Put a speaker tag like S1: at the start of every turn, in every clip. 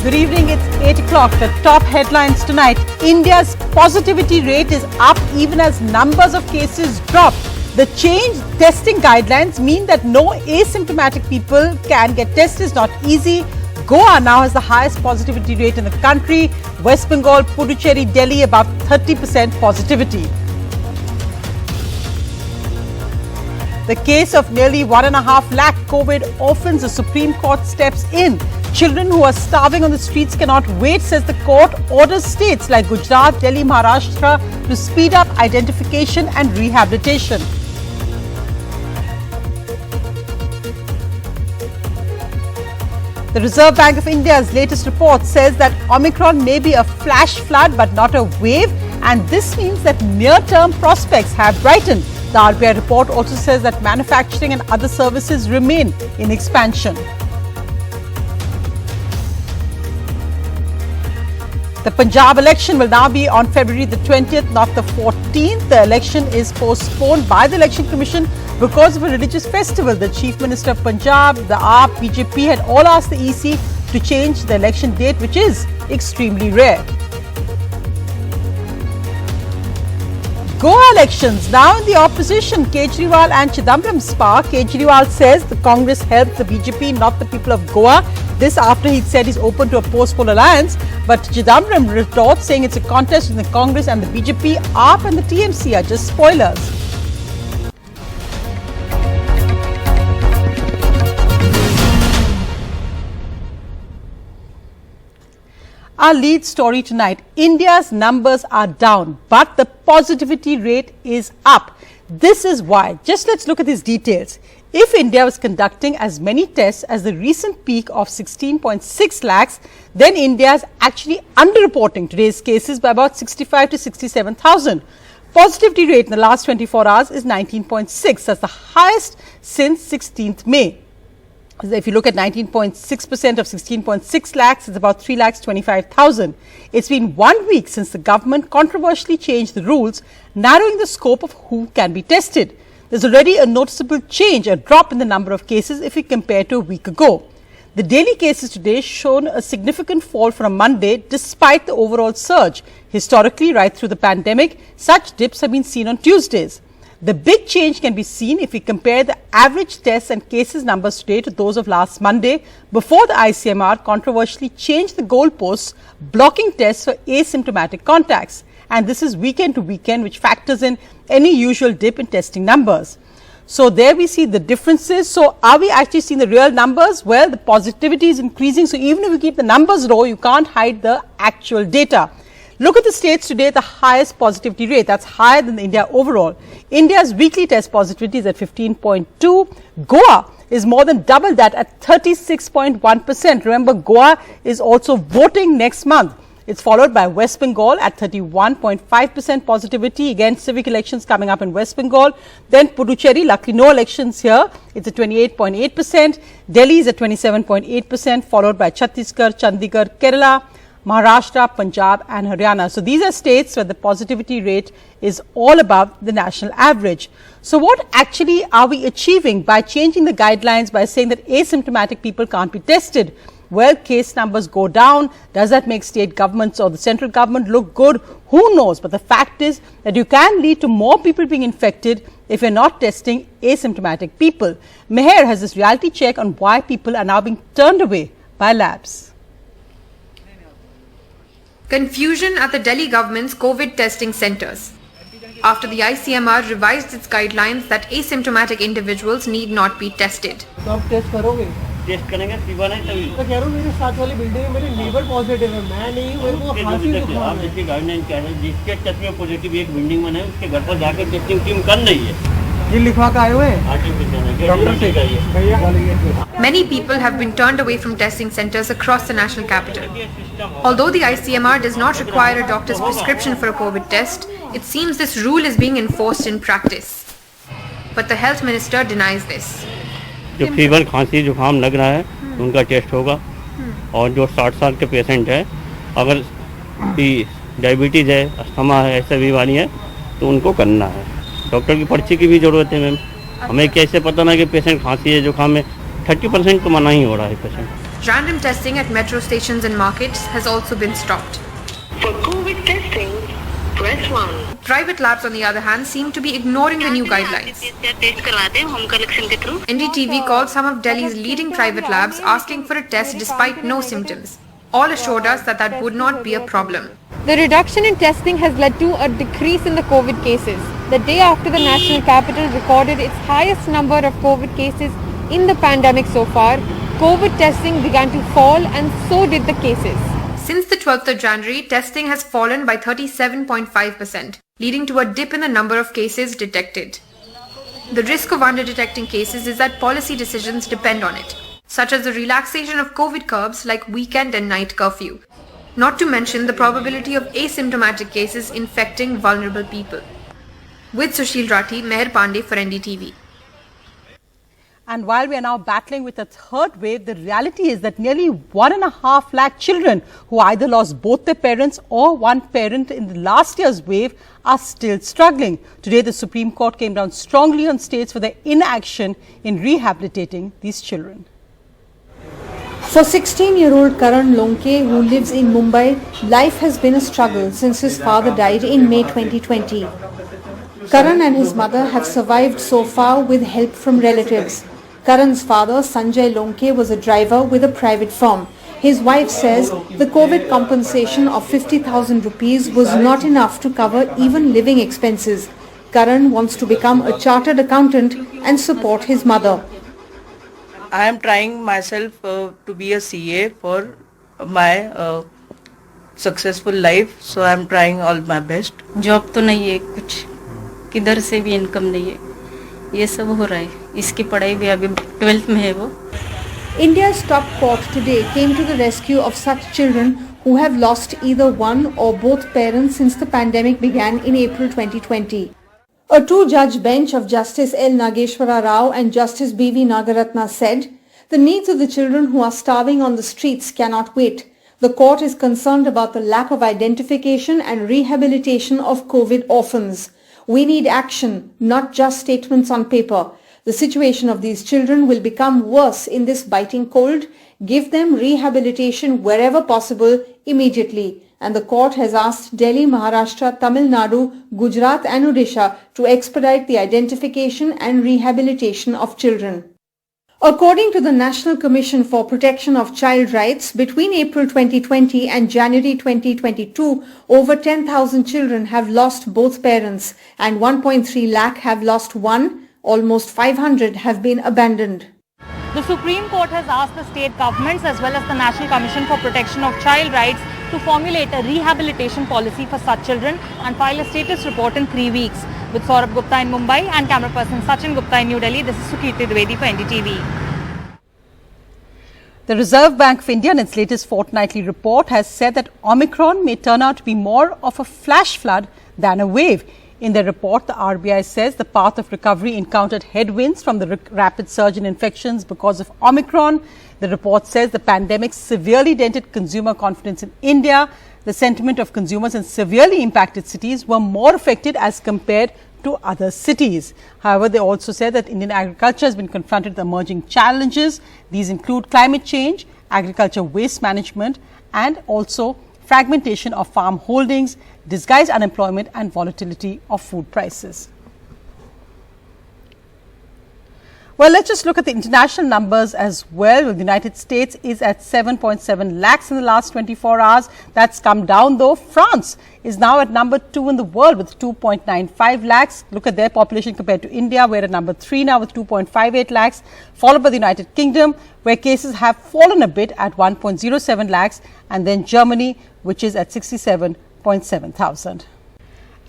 S1: Good evening, it's 8 o'clock. The top headlines tonight. India's positivity rate is up even as numbers of cases drop. The changed testing guidelines mean that no asymptomatic people can get tested. It's not easy. Goa now has the highest positivity rate in the country. West Bengal, Puducherry, Delhi above 30% positivity. The case of nearly 1.5 lakh COVID orphans, the Supreme Court steps in. Children who are starving on the streets cannot wait, says the court, orders states like Gujarat, Delhi, Maharashtra to speed up identification and rehabilitation. The Reserve Bank of India's latest report says that Omicron may be a flash flood but not a wave, and this means that near-term prospects have brightened. The RBI report also says that manufacturing and other services remain in expansion. The Punjab election will now be on February the 20th, not the 14th. The election is postponed by the Election Commission because of a religious festival. The Chief Minister of Punjab, the AAP, BJP had all asked the EC to change the election date, which is extremely rare. Goa elections now in the opposition. Kejriwal and Chidambaram spark. Kejriwal says the Congress helped the BJP, not the people of Goa. This after he said he's open to a post-poll alliance. But Chidambaram retorts saying it's a contest between the Congress and the BJP. AAP and the TMC are just spoilers. Our lead story tonight, India's numbers are down, but the positivity rate is up. This is why. Just let's look at these details. If India was conducting as many tests as the recent peak of 16.6 lakhs, then India is actually underreporting today's cases by about 65 to 67,000. Positivity rate in the last 24 hours is 19.6. That's the highest since 16th May. If you look at 19.6% of 16.6 lakhs, it's about 3 lakhs 25,000. It's been 1 week since the government controversially changed the rules, narrowing the scope of who can be tested. There's already a noticeable change, a drop in the number of cases if we compare to a week ago. The daily cases today shown a significant fall from Monday despite the overall surge. Historically, right through the pandemic, such dips have been seen on Tuesdays. The big change can be seen if we compare the average tests and cases numbers today to those of last Monday, before the ICMR controversially changed the goalposts, blocking tests for asymptomatic contacts. And this is weekend to weekend, which factors in any usual dip in testing numbers. So there we see the differences. So are we actually seeing the real numbers? Well, the positivity is increasing. So even if we keep the numbers low, you can't hide the actual data. Look at the states today, the highest positivity rate. That's higher than India overall. India's weekly test positivity is at 15.2. Goa is more than double that at 36.1%. Remember, Goa is also voting next month. It's followed by West Bengal at 31.5% positivity. Again, civic elections coming up in West Bengal. Then Puducherry, luckily no elections here. It's at 28.8%. Delhi is at 27.8%, followed by Chhattisgarh, Chandigarh, Kerala, Maharashtra, Punjab and Haryana. So these are states where the positivity rate is all above the national average. So what actually are we achieving by changing the guidelines, by saying that asymptomatic people can't be tested? Well, case numbers go down. Does that make state governments or the central government look good? Who knows? But the fact is that you can lead to more people being infected if you're not testing asymptomatic people. Meher has this reality check on why people are now being turned away by labs.
S2: Confusion at the Delhi government's COVID testing centres after the ICMR revised its guidelines that asymptomatic individuals need not be tested.
S3: Test करेंगे पीवा नहीं तभी तो कह रहा हूं मेरे साथ वाली बिल्डिंग में मेरे नेबर पॉजिटिव है मैं नहीं मेरे को खांसी जुकाम आप जिसकी गाइडलाइन क्या है जिसके टेस्ट में पॉजिटिव एक बिल्डिंग में है उसके घर पर जाकर टेस्टिंग टीम कर रही है ये लिखवा के आए हुए हैं डॉक्टर से भैया
S2: Many people have been turned away from testing centres across the national capital. Although the ICMR does not require a doctor's prescription for a COVID test, it seems this rule is being enforced in practice. But the health minister denies this.
S3: जो fever खांसी जुकाम लग रहा है उनका test होगा और जो 60 साल के पेशेंट है अगर डायबिटीज़ है अस्थमा है ऐसा बीमारी है तो उनको करना है डॉक्टर की पर्ची की भी ज़रूरत है मैम हमें कैसे पता ना कि पेशेंट खांसी है जुकाम में 30% तो मना ही हो रहा है patient
S2: Random testing at metro stations and markets has also been stopped.
S4: For COVID testing, press 1.
S2: Private labs, on the other hand, seem to be ignoring the new guidelines. NDTV called some of Delhi's leading private labs asking for a test despite no symptoms. All assured us that that would not be a problem.
S5: The reduction in testing has led to a decrease in the COVID cases. The day after the national capital recorded its highest number of COVID cases in the pandemic so far, COVID testing began to fall and so did the cases.
S2: Since the 12th of January, testing has fallen by 37.5%, leading to a dip in the number of cases detected. The risk of under-detecting cases is that policy decisions depend on it, such as the relaxation of COVID curbs like weekend and night curfew, not to mention the probability of asymptomatic cases infecting vulnerable people. With Sushil Rathi, Meher Pandey for NDTV.
S1: And while we are now battling with a third wave, the reality is that nearly 1.5 lakh children who either lost both their parents or one parent in the last year's wave are still struggling. Today, the Supreme Court came down strongly on states for their inaction in rehabilitating these children.
S6: For 16-year-old Karan Lonke, who lives in Mumbai, life has been a struggle since his father died in May 2020. Karan and his mother have survived so far with help from relatives. Karan's father, Sanjay Lonke, was a driver with a private firm. His wife says the COVID compensation of 50,000 rupees was not enough to cover even living expenses. Karan wants to become a chartered accountant and support his mother.
S7: I am trying myself to be a CA for my successful life, so I am trying all my best.
S8: Job तो नहीं है, कुछ किधर से भी income नहीं है, ये सब हो रहा है. इसकी पढ़ाई भी अभी 12th में है वो.
S6: India's top court today came to the rescue of such children who have lost either one or both parents since the pandemic began in April 2020. A two-judge bench of Justice L. Nageshwara Rao and Justice B.V. Nagaratna said, the needs of the children who are starving on the streets cannot wait. The court is concerned about the lack of identification and rehabilitation of COVID orphans. We need action, not just statements on paper. The situation of these children will become worse in this biting cold. Give them rehabilitation wherever possible immediately. And the court has asked Delhi, Maharashtra, Tamil Nadu, Gujarat and Odisha to expedite the identification and rehabilitation of children. According to the National Commission for Protection of Child Rights, between April 2020 and January 2022, over 10,000 children have lost both parents and 1.3 lakh have lost one. Almost 500 have been abandoned.
S5: The Supreme Court has asked the state governments as well as the National Commission for Protection of Child Rights to formulate a rehabilitation policy for such children and file a status report in 3 weeks. With Saurabh Gupta in Mumbai and camera person Sachin Gupta in New Delhi, this is Sukirti Dwivedi for NDTV.
S1: The Reserve Bank of India in its latest fortnightly report has said that Omicron may turn out to be more of a flash flood than a wave. In their report, the RBI says the path of recovery encountered headwinds from the rapid surge in infections because of Omicron. The report says the pandemic severely dented consumer confidence in India. The sentiment of consumers in severely impacted cities were more affected as compared to other cities. However, they also said that Indian agriculture has been confronted with emerging challenges. These include climate change, agriculture waste management, and also fragmentation of farm holdings, disguised unemployment and volatility of food prices. Well, let's just look at the international numbers as well. The United States is at 7.7 lakhs in the last 24 hours. That's come down though. France is now at number 2 in the world with 2.95 lakhs. Look at their population compared to India. We're at number 3 now with 2.58 lakhs, followed by the United Kingdom, where cases have fallen a bit at 1.07 lakhs, and then Germany, which is at 67.7 thousand.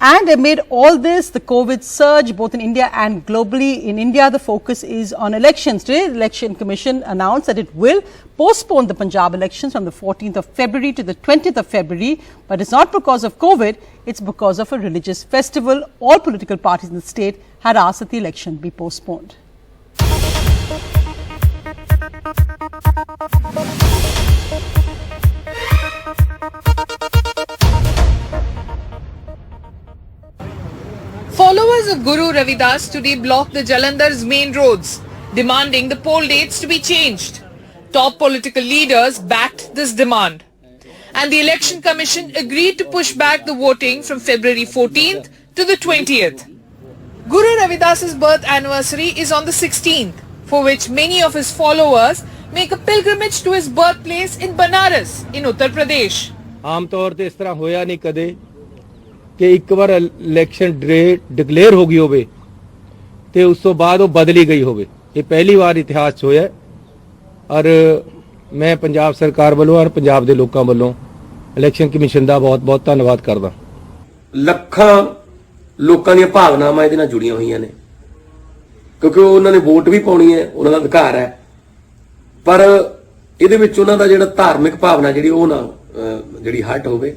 S1: And amid all this, the COVID surge, both in India and globally, in India, the focus is on elections. Today, the Election Commission announced that it will postpone the Punjab elections from the 14th of February to the 20th of February. But it's not because of COVID, it's because of a religious festival. All political parties in the state had asked that the election be postponed.
S9: Followers of Guru Ravidas today blocked the Jalandhar's main roads, demanding the poll dates to be changed. Top political leaders backed this demand. And the Election Commission agreed to push back the voting from February 14th to the 20th. Guru Ravidas's birth anniversary is on the 16th, for which many of his followers make a pilgrimage to his birthplace in Banaras in Uttar Pradesh.
S10: आम तौर ते इस तरह होया नहीं कदे कि एक बार इलेक्शन डेट डिक्लेयर हो गई होवे ते उस तो बाद वो बदली गई होवे। ये पहली बार इतिहास होया और मैं पंजाब सरकार वालों और पंजाब दे लोकां वालों इलेक्शन कमीशन दा बहुत-बहुत धन्नवाद करदा।
S11: ਲੱਖਾਂ ਲੋਕਾਂ ਦੀਆਂ ਭਾਵਨਾਵਾਂ ਇਹਦੇ ਨਾਲ ਜੁੜੀਆਂ ਹੋਈਆਂ ਨੇ ਕਿਉਂਕਿ ਉਹਨਾਂ ਨੇ ਵੋਟ ਵੀ ਪਾਉਣੀ ਹੈ, ਉਹਨਾਂ ਦਾ ਅਧਿਕਾਰ ਹੈ, ਪਰ ਇਹਦੇ ਵਿੱਚ ਉਹਨਾਂ ਦਾ ਜਿਹੜਾ ਧਾਰਮਿਕ ਭਾਵਨਾ ਜਿਹੜੀ ਉਹ ਨਾ ਜਿਹੜੀ ਹਟ ਹੋਵੇ,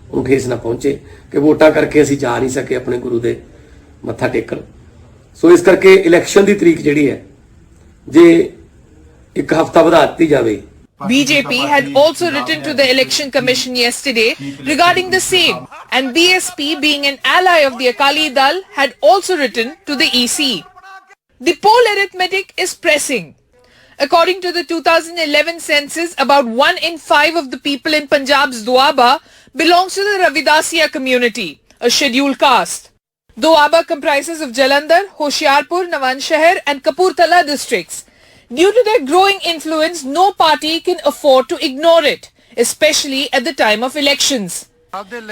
S11: ਉਹਨੂੰ ਠੇਸ ਨਾ ਪਹੁੰਚੇ ਕਿ ਵੋਟਾਂ ਕਰਕੇ ਅਸੀਂ ਜਾ ਨਹੀਂ ਸਕੇ ਆਪਣੇ ਗੁਰੂ ਦੇ ਮੱਥਾ ਟੇਕਣ। ਸੋ ਇਸ ਕਰਕੇ ਇਲੈਕਸ਼ਨ ਦੀ ਤਰੀਕ ਜਿਹੜੀ ਹੈ ਜੇ ਇੱਕ ਹਫ਼ਤਾ ਵਧਾ ਦਿੱਤੀ ਜਾਵੇ।
S9: BJP had also written to the Election Commission yesterday regarding the same, and BSP, being an ally of the Akali Dal, had also written to the EC. The poll arithmetic is pressing. According to the 2011 census, about 1 in 5 of the people in Punjab's Doaba belongs to the Ravidasiya community, a scheduled caste. Doaba comprises of Jalandhar, Hoshiarpur, Nawanshahr and Kapurthala districts. Due to their growing influence, no party can afford to ignore it, especially at the time of elections.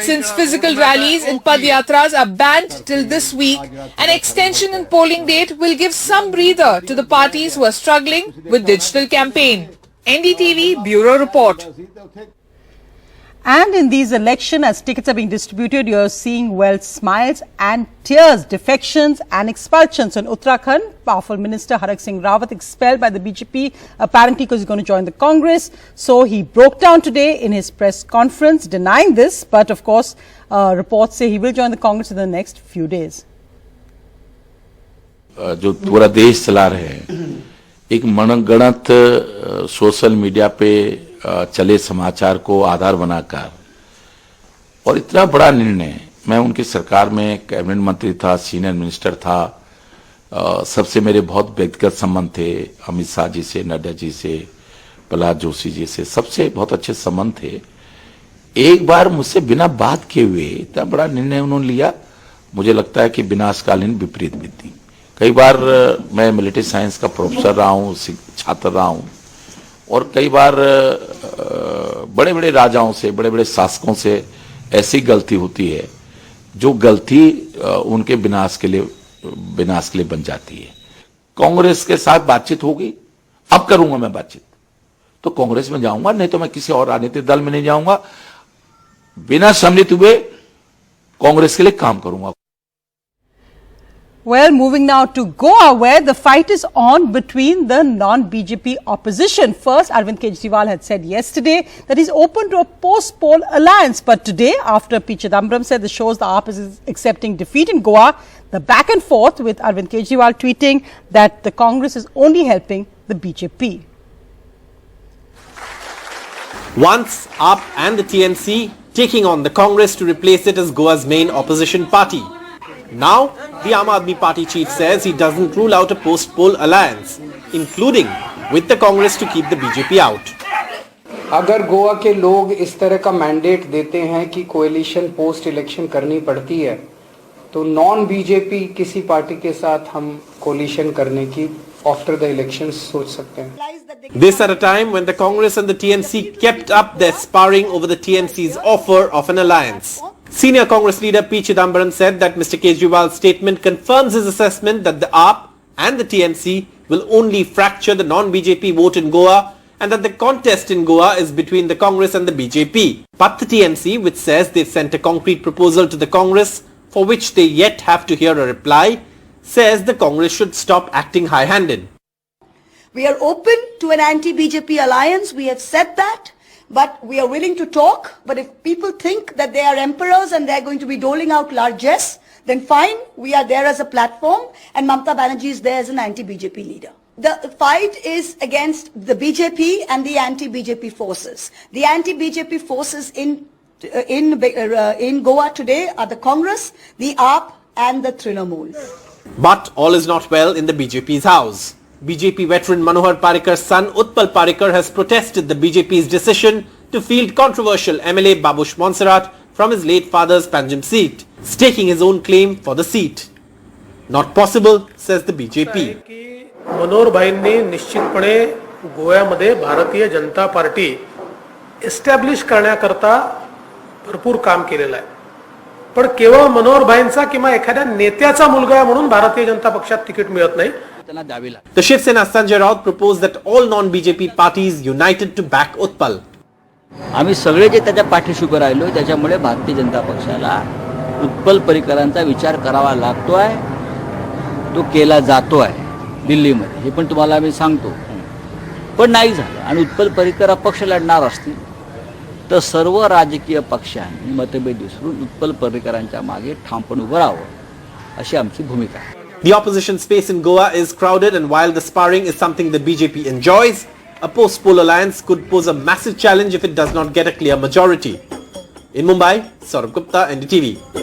S9: Since physical rallies and padyatras are banned till this week, an extension in polling date will give some breather to the parties who are struggling with digital campaign. NDTV Bureau Report.
S1: And in these elections, as tickets are being distributed, you're seeing, well, smiles and tears, defections and expulsions. In Uttarakhand, powerful Minister Harak Singh Rawat expelled by the BJP, apparently because he's going to join the Congress. So he broke down today in his press conference, denying this. But of course, reports say he will join the Congress in the next few days.
S12: जो पूरा देश चला रहे हैं, एक मनगणत social media पे चले समाचार को आधार बनाकर, और इतना बड़ा निर्णय, मैं उनकी सरकार में कैबिनेट मंत्री था, सीनियर मिनिस्टर था, सबसे मेरे बहुत व्यक्तिगत संबंध थे, अमित शाह जी से, नड्डा जी से, प्रहलाद जोशी जी से, सबसे बहुत अच्छे संबंध थे। एक बार मुझसे बिना बात किए हुए इतना बड़ा निर्णय उन्होंने लिया, मुझे लगता है कि विनाशकालीन विपरीत विधि। कई बार मैं मिलिट्री साइंस का प्रोफेसर रहा हूँ, छात्र रहा हूँ, और कई बार बड़े बड़े राजाओं से, बड़े बड़े शासकों से ऐसी गलती होती है जो गलती उनके विनाश के लिए बन जाती है। कांग्रेस के साथ बातचीत होगी, अब करूंगा मैं बातचीत, तो कांग्रेस में जाऊंगा, नहीं तो मैं किसी और राजनीतिक दल में नहीं जाऊंगा। बिना सम्मिलित हुए कांग्रेस के लिए काम करूंगा।
S1: Well, moving now to Goa, where the fight is on between the non-BJP opposition. First, Arvind Kejriwal had said yesterday that he's open to a post-poll alliance. But today, after P. Chidambaram said the shows the AAP is accepting defeat in Goa, the back and forth with Arvind Kejriwal tweeting that the Congress is only helping the BJP.
S13: Once AAP and the TNC taking on the Congress to replace it as Goa's main opposition party. Now, the Aam Aadmi Party chief says he doesn't rule out a post-poll alliance, including with the Congress to keep the BJP out.
S14: अगर गोवा के लोग इस तरह का mandate देते हैं कि coalition post election करनी पड़ती है, तो नॉन बीजेपी किसी पार्टी के साथ हम कोएलिशन करने की आफ्टर द इलेक्शंस सोच सकते हैं.
S13: This at a time when the Congress and the TNC kept up their sparring over the TNC's offer of an alliance. Senior Congress leader P. Chidambaram said that Mr. Kejriwal's statement confirms his assessment that the AAP and the TNC will only fracture the non-BJP vote in Goa, and that the contest in Goa is between the Congress and the BJP. But the TNC, which says they've sent a concrete proposal to the Congress for which they yet have to hear a reply, says the Congress should stop acting high-handed.
S15: We are open to an anti-BJP alliance, we have said that. But we are willing to talk. But if people think that they are emperors and they are going to be doling out largesse, then fine, we are there as a platform and Mamata Banerjee is there as an anti-BJP leader. The fight is against the BJP and the anti-BJP forces. The anti-BJP forces in Goa today are the Congress, the AAP and the Trinamool.
S13: But all is not well in the BJP's house. BJP veteran Manohar Parikar's son Utpal Parikar has protested the BJP's decision to field controversial MLA Babush Monserrat from his late father's Panjim seat, staking his own claim for the seat. Not possible, says the BJP.
S16: मनोहर भाईंनी निश्चितपणे गोव्यामध्ये Bharatiya Janata party establish करण्याकरता भरपूर काम केलेलं आहे. पण केवळ मनोहर भाईंचा किंवा एखाद्या नेत्याचा मुलगा आहे म्हणून भारतीय जनता पक्षात तिकीट मिळत नाही.
S13: The Shiv Sena Sanjay Raut proposed that all non-BJP parties united to back Utpal.
S17: आम्ही सगळे जे त्याच्या पाठीशी उभे राहिलो त्याच्यामुळे भारतीय जनता पक्षाला उत्पल परिकरांचा विचार करावा लागतोय, तो केला जातोय दिल्लीमध्ये, हे पण तुम्हाला मी सांगतो. पण नाही झालं आणि उत्पल परिकर अपक्ष लढणार असतील तर सर्व राजकीय पक्षांनी मतभेद विसरून उत्पल परिकरांच्या मागे ठामपणे उभं राहावं अशी आमची भूमिका आहे.
S13: The opposition space in Goa is crowded, and while the sparring is something the BJP enjoys, a post-poll alliance could pose a massive challenge if it does not get a clear majority. In Mumbai, Saurabh Gupta, NDTV.